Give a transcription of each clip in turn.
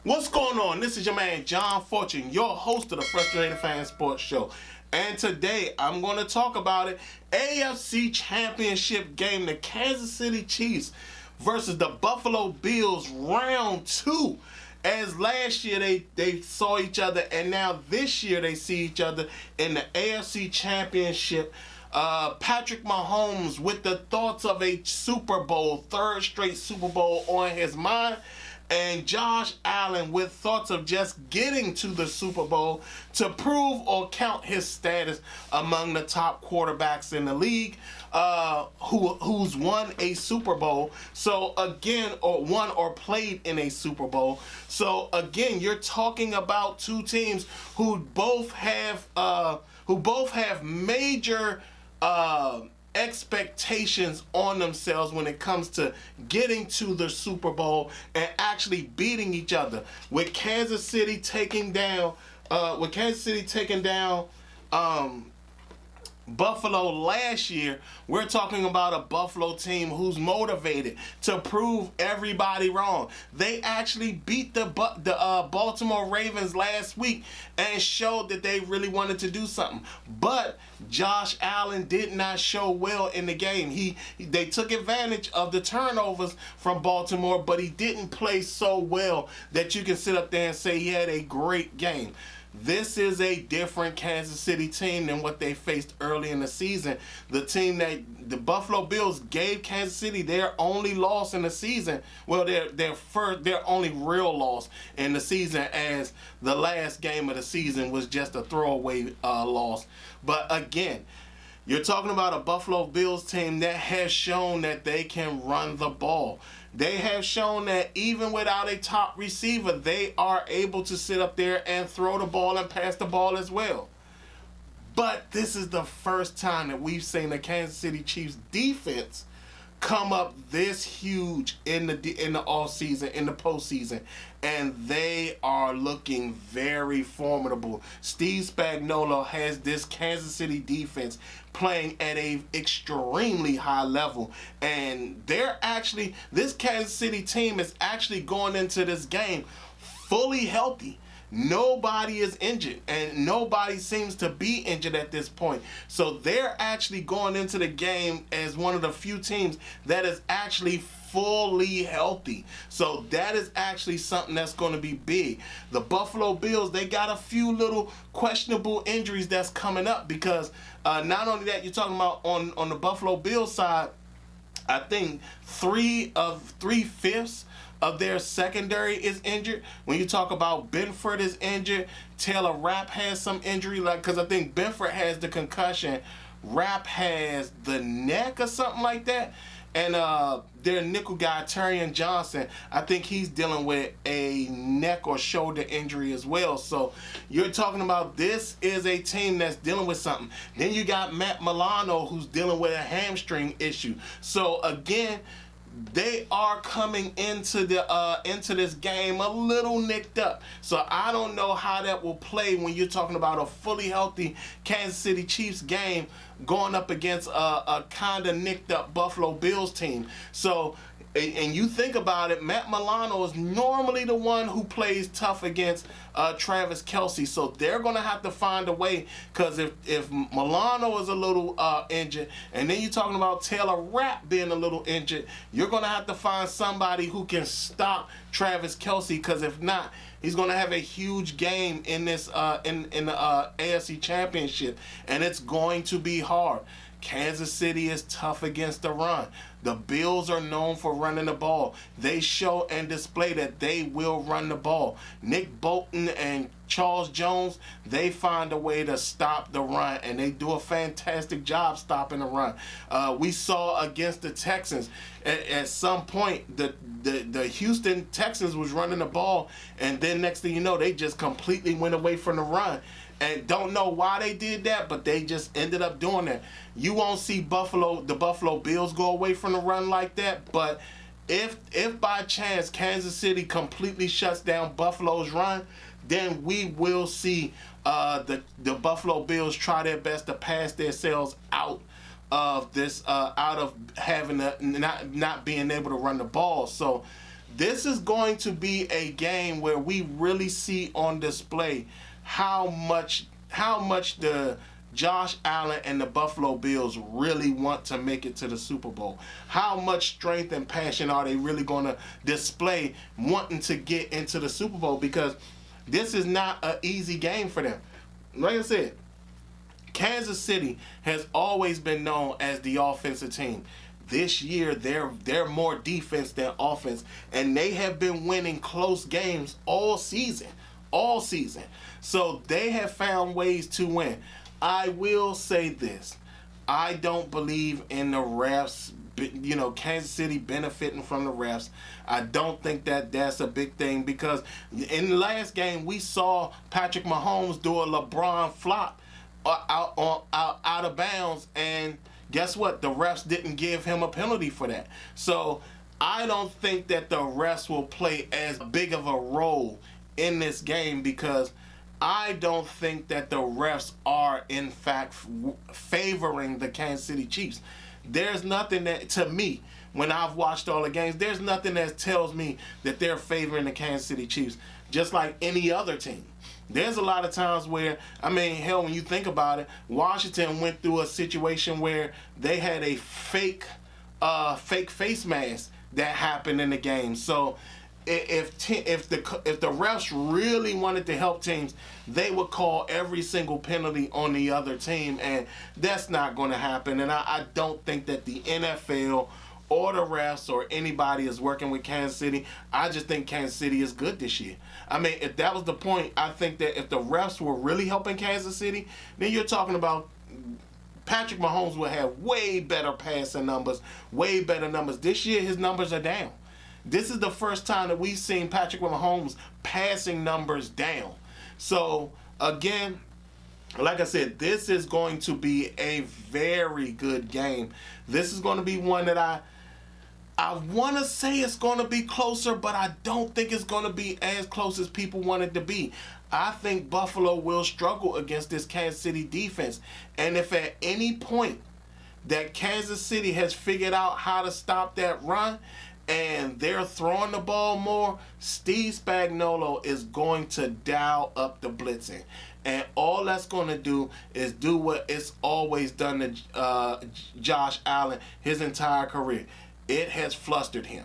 What's going on? This is your man John Fortune, your host of the Frustrated Fan Sports Show. And today I'm going to talk about it. AFC Championship game, the Kansas City Chiefs versus the Buffalo Bills, round 2. As last year they saw each other, and now this year they see each other in the AFC Championship. Patrick Mahomes with the thoughts of a Super Bowl, third straight Super Bowl on his mind. And Josh Allen with thoughts of just getting to the Super Bowl to prove or count his status among the top quarterbacks in the league, who's won a Super Bowl. So again, or won or played in a Super Bowl. So again, you're talking about two teams who both have major expectations on themselves when it comes to getting to the Super Bowl and actually beating each other. With Kansas City taking down Buffalo last year, we're talking about a Buffalo team who's motivated to prove everybody wrong. They actually beat the Baltimore Ravens last week and showed that they really wanted to do something. But Josh Allen did not show well in the game. They took advantage of the turnovers from Baltimore, but he didn't play so well that you can sit up there and say he had a great game. This is a different Kansas City team than what they faced early in the season. The team that the Buffalo Bills gave Kansas City their only loss in the season. Well, their only real loss in the season, as the last game of the season was just a throwaway loss. But again, you're talking about a Buffalo Bills team that has shown that they can run the ball. They have shown that even without a top receiver, they are able to sit up there and throw the ball and pass the ball as well. But this is the first time that we've seen the Kansas City Chiefs defense come up this huge in the offseason, in the postseason, and they are looking very formidable. Steve Spagnuolo has this Kansas City defense playing at a extremely high level, and this Kansas City team is actually going into this game fully healthy. Nobody is injured, and nobody seems to be injured at this point. So they're actually going into the game as one of the few teams that is actually fully healthy. So that is actually something that's going to be big. The Buffalo Bills, they got a few little questionable injuries that's coming up, because not only that, you're talking about on the Buffalo Bills side, I think 3/5 of their secondary is injured. When you talk about Benford is injured, Taylor Rapp has some injury, because I think Benford has the concussion, Rapp has the neck or something like that, and their nickel guy Keion Johnson, I think he's dealing with a neck or shoulder injury as well. So you're talking about, this is a team that's dealing with something. Then you got Matt Milano, who's dealing with a hamstring issue. So again, they are coming into this game a little nicked up. So I don't know how that will play when you're talking about a fully healthy Kansas City Chiefs game going up against a kind of nicked up Buffalo Bills team. So, and you think about it, Matt Milano is normally the one who plays tough against Travis Kelce. So they're going to have to find a way, because if Milano is a little injured, and then you're talking about Taylor Rapp being a little injured, you're going to have to find somebody who can stop Travis Kelce, because if not, he's going to have a huge game in this in the AFC Championship, and it's going to be hard. Kansas City is tough against the run. The Bills are known for running the ball. They show and display that they will run the ball. Nick Bolton and Charles Jones, they find a way to stop the run, and they do a fantastic job stopping the run. We saw against the Texans, at some point, the Houston Texans was running the ball, and then next thing you know, they just completely went away from the run. And don't know why they did that, but they just ended up doing that. You won't see the Buffalo Bills go away from the run like that, but if by chance Kansas City completely shuts down Buffalo's run, then we will see the Buffalo Bills try their best to pass themselves out of this, out of having not being able to run the ball. So this is going to be a game where we really see on display how much the Josh Allen and the Buffalo Bills really want to make it to the Super Bowl. How much strength and passion are they really going to display wanting to get into the Super Bowl? Because this is not an easy game for them. Like I said, Kansas City has always been known as the offensive team. This year, they're more defense than offense, and they have been winning close games all season. So they have found ways to win. I will say this. I don't believe in the refs, Kansas City benefiting from the refs. I don't think that that's a big thing, because in the last game, we saw Patrick Mahomes do a LeBron flop out of bounds, and guess what? The refs didn't give him a penalty for that. So I don't think that the refs will play as big of a role in this game, because I don't think that the refs are, in fact, favoring the Kansas City Chiefs. There's nothing that, to me, when I've watched all the games, there's nothing that tells me that they're favoring the Kansas City Chiefs, just like any other team. There's a lot of times where, hell, when you think about it, Washington went through a situation where they had a fake face mask that happened in the game. So if the refs really wanted to help teams, they would call every single penalty on the other team, and that's not going to happen. And I don't think that the NFL or the refs or anybody is working with Kansas City. I just think Kansas City is good this year. If that was the point, I think that if the refs were really helping Kansas City, then you're talking about Patrick Mahomes will have way better passing numbers, way better numbers. This year, his numbers are down. This is the first time that we've seen Patrick Mahomes' passing numbers down. So, again, like I said, this is going to be a very good game. This is going to be one that I want to say it's going to be closer, but I don't think it's going to be as close as people want it to be. I think Buffalo will struggle against this Kansas City defense. And if at any point that Kansas City has figured out how to stop that run and they're throwing the ball more, Steve Spagnuolo is going to dial up the blitzing. And all that's going to do is do what it's always done to Josh Allen his entire career. It has flustered him.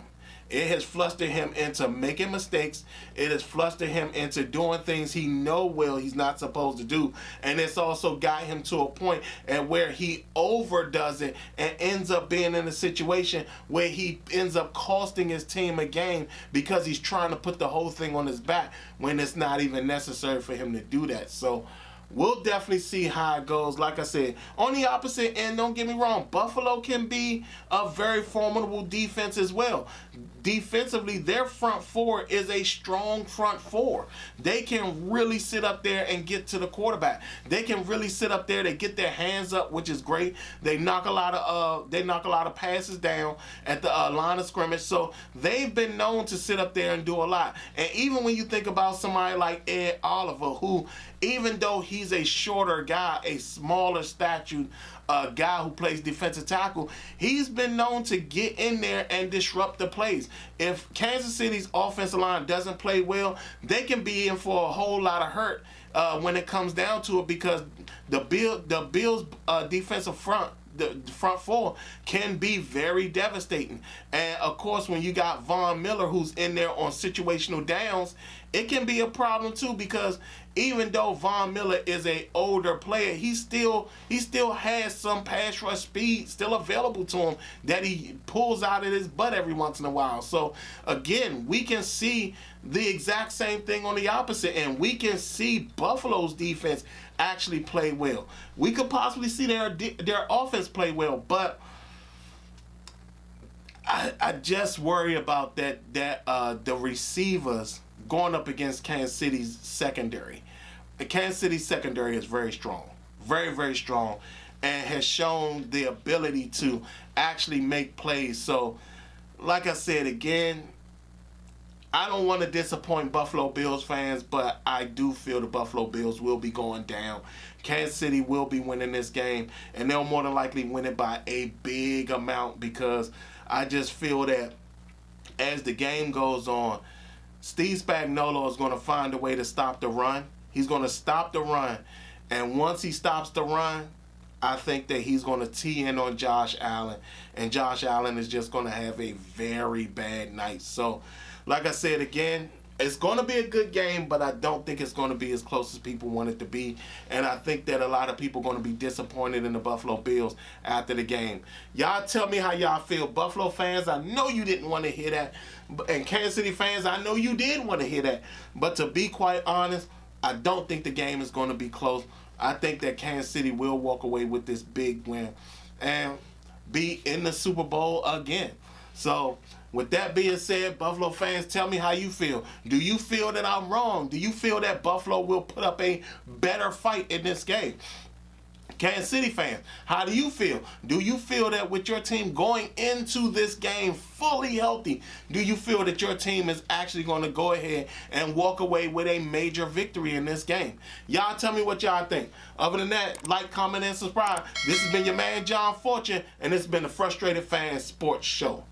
It has flustered him into making mistakes. It has flustered him into doing things he he's not supposed to do. And it's also got him to a point at where he overdoes it and ends up being in a situation where he ends up costing his team a game because he's trying to put the whole thing on his back when it's not even necessary for him to do that. So we'll definitely see how it goes. Like I said, on the opposite end, don't get me wrong, Buffalo can be a very formidable defense as well. Defensively, their front four is a strong front four. They can really sit up there and get to the quarterback. They can really sit up there. They get their hands up, which is great. They knock a lot of passes down at the line of scrimmage. So they've been known to sit up there and do a lot. And even when you think about somebody like Ed Oliver, who, even though he's a shorter guy, a smaller statured guy who plays defensive tackle, he's been known to get in there and disrupt the plays. If Kansas City's offensive line doesn't play well, they can be in for a whole lot of hurt when it comes down to it, because the Bills' defensive front, the front four, can be very devastating. And of course, when you got Von Miller who's in there on situational downs, it can be a problem too, because even though Von Miller is an older player, he still has some pass rush speed still available to him that he pulls out of his butt every once in a while. So again, we can see the exact same thing on the opposite end. We can see Buffalo's defense actually play well. We could possibly see their offense play well, but I just worry about that the receivers going up against Kansas City's secondary. the Kansas City secondary is very strong. Very, very strong. And has shown the ability to actually make plays. So, like I said again, I don't want to disappoint Buffalo Bills fans, but I do feel the Buffalo Bills will be going down. Kansas City will be winning this game, and they'll more than likely win it by a big amount, because I just feel that as the game goes on, Steve Spagnuolo is going to find a way to stop the run. He's going to stop the run, and once he stops the run, I think that he's going to tee in on Josh Allen, and Josh Allen is just going to have a very bad night. So, like I said again, it's going to be a good game, but I don't think it's going to be as close as people want it to be. And I think that a lot of people are going to be disappointed in the Buffalo Bills after the game. Y'all tell me how y'all feel. Buffalo fans, I know you didn't want to hear that. And Kansas City fans, I know you did want to hear that. But to be quite honest, I don't think the game is going to be close. I think that Kansas City will walk away with this big win and be in the Super Bowl again. So, with that being said, Buffalo fans, tell me how you feel. Do you feel that I'm wrong? Do you feel that Buffalo will put up a better fight in this game? Kansas City fans, how do you feel? Do you feel that with your team going into this game fully healthy, do you feel that your team is actually going to go ahead and walk away with a major victory in this game? Y'all tell me what y'all think. Other than that, like, comment, and subscribe. This has been your man, John Fortune, and this has been the Frustrated Fan Sports Show.